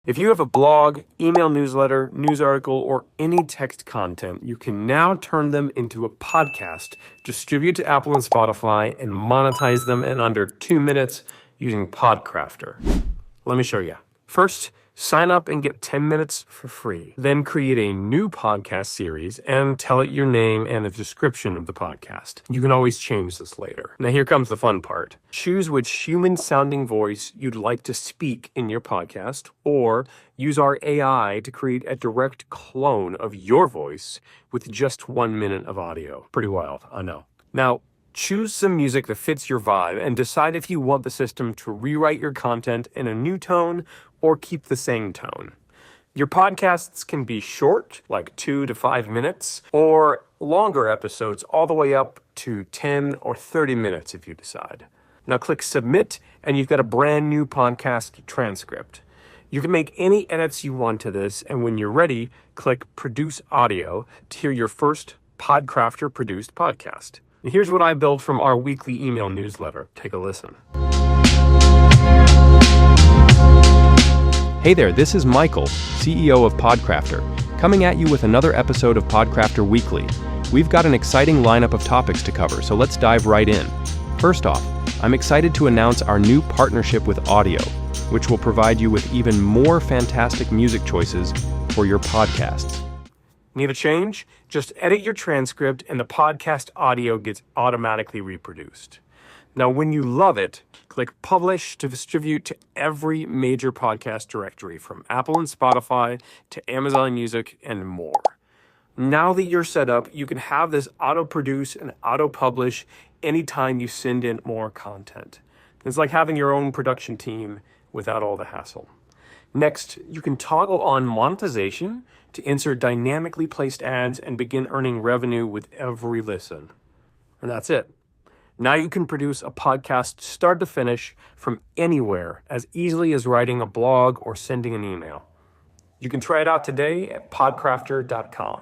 If you have a blog, email newsletter, news article, or any text content, you can now turn them into a podcast, distribute to Apple and Spotify, and monetize them in under 2 minutes using Podcraftr. Let me show you. First, sign up and get 10 minutes for free. Then create a new podcast series and tell it your name and the description of the podcast. You can always change this later. Now here comes the fun part. Choose which human-sounding voice you'd like to speak in your podcast, or use our AI to create a direct clone of your voice with just 1 minute of audio. Pretty wild, I know. Now, choose some music that fits your vibe and decide if you want the system to rewrite your content in a new tone or keep the same tone. Your podcasts can be short, like 2 to 5 minutes, or longer episodes all the way up to 10 or 30 minutes if you decide. Now click submit and you've got a brand new podcast transcript. You can make any edits you want to this, and when you're ready, click produce audio to hear your first Podcraftr produced podcast. Here's what I built from our weekly email newsletter. Take a listen. Hey there, this is Michael, CEO of Podcraftr, coming at you with another episode of Podcraftr Weekly. We've got an exciting lineup of topics to cover, so let's dive right in. First off, I'm excited to announce our new partnership with Audio, which will provide you with even more fantastic music choices for your podcasts. Need a change? Just edit your transcript and the podcast audio gets automatically reproduced. Now, when you love it, click Publish to distribute to every major podcast directory, from Apple and Spotify to Amazon Music and more. Now that you're set up, you can have this auto-produce and auto-publish anytime you send in more content. It's like having your own production team without all the hassle. Next, you can toggle on monetization to insert dynamically placed ads and begin earning revenue with every listen. And that's it. Now you can produce a podcast start to finish from anywhere as easily as writing a blog or sending an email. You can try it out today at podcraftr.com.